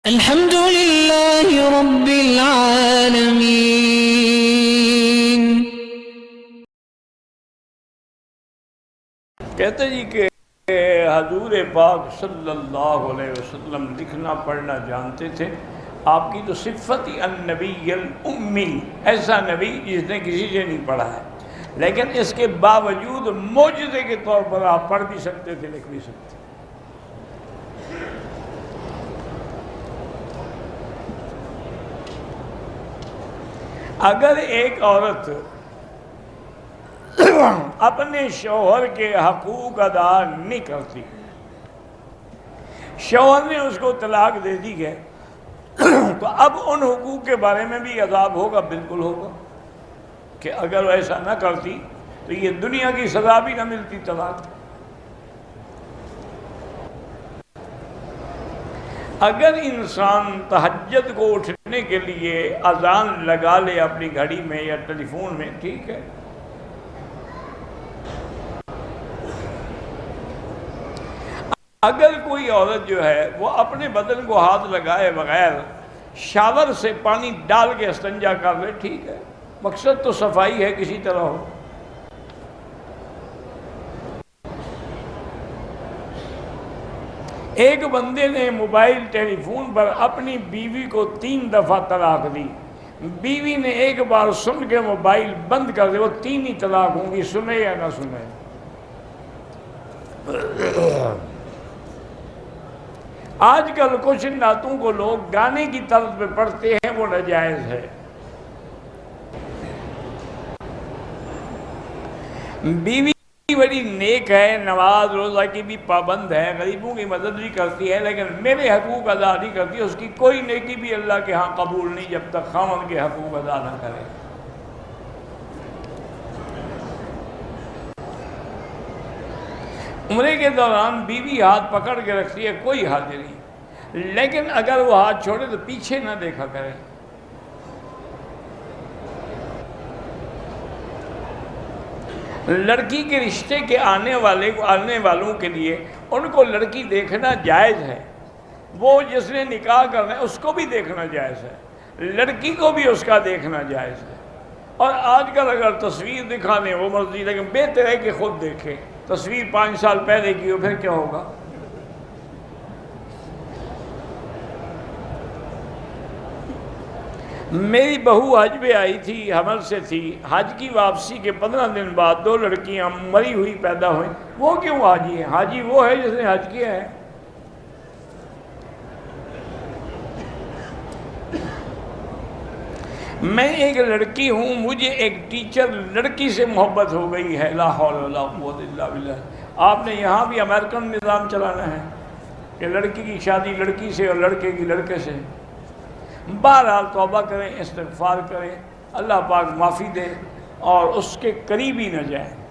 الحمد للہ رب العالمین۔ کہتے جی کہ حضور پاک صلی اللہ علیہ وسلم لکھنا پڑھنا جانتے تھے۔ آپ کی تو صفت ہی النبی الامی، ایسا نبی جس نے کسی سے نہیں پڑھا ہے، لیکن اس کے باوجود معجزے کے طور پر آپ پڑھ بھی سکتے تھے، لکھ بھی سکتے تھے۔ اگر ایک عورت اپنے شوہر کے حقوق ادا نہیں کرتی، شوہر نے اس کو طلاق دے دی ہے، تو اب ان حقوق کے بارے میں بھی عذاب ہوگا، بالکل ہوگا، کہ اگر وہ ایسا نہ کرتی تو یہ دنیا کی سزا بھی نہ ملتی طلاق۔ اگر انسان تہجد کو اٹھنے کے لیے اذان لگا لے اپنی گھڑی میں یا ٹیلی فون میں، ٹھیک ہے، اگر کوئی عورت جو ہے وہ اپنے بدن کو ہاتھ لگائے بغیر شاور سے پانی ڈال کے استنجا کر لے، ٹھیک ہے، مقصد تو صفائی ہے کسی طرح ہو۔ ایک بندے نے موبائل ٹیلی فون پر اپنی بیوی کو 3 دفعہ طلاق دی، بیوی نے ایک بار سن کے موبائل بند کر دے، وہ 3 ہی طلاق ہوں گی، سنے یا نہ سنے۔ آج کل کچھ نعتوں کو لوگ گانے کی طرز پہ پڑھتے ہیں، وہ ناجائز ہے۔ بیوی بڑی نیک ہے، نماز روزہ کی بھی پابند ہے، غریبوں کی مدد بھی کرتی ہے، لیکن میرے حقوق ادا نہیں کرتی، اس کی کوئی نیکی بھی اللہ کے ہاں قبول نہیں جب تک خاوند کے حقوق ادا نہ کرے۔ عمرے کے دوران بیوی ہاتھ پکڑ کے رکھتی ہے، کوئی حرج نہیں، لیکن اگر وہ ہاتھ چھوڑے تو پیچھے نہ دیکھا کرے۔ لڑکی کے رشتے کے آنے والوں کے لیے ان کو لڑکی دیکھنا جائز ہے، وہ جس نے نکاح کرنا ہے اس کو بھی دیکھنا جائز ہے، لڑکی کو بھی اس کا دیکھنا جائز ہے۔ اور آج کل اگر تصویر دکھا دیں وہ مرضی، لیکن بہتر ہے کہ خود دیکھے، تصویر 5 سال پہلے کی ہو پھر کیا ہوگا۔ میری بہو حج پہ آئی تھی، حمل سے تھی، حج کی واپسی کے 15 دن بعد 2 لڑکیاں مری ہوئی پیدا ہوئیں۔ وہ کیوں حاجی ہیں؟ حاجی وہ ہے جس نے حج کیا ہے۔ میں ایک لڑکی ہوں، مجھے ایک ٹیچر لڑکی سے محبت ہو گئی ہے، لا حول ولا قوت الا باللہ۔ آپ نے یہاں بھی امریکن نظام چلانا ہے کہ لڑکی کی شادی لڑکی سے اور لڑکے کی لڑکے سے۔ بہرحال توبہ کریں، استغفار کریں، اللہ پاک معافی دے اور اس کے قریب ہی نہ جائیں۔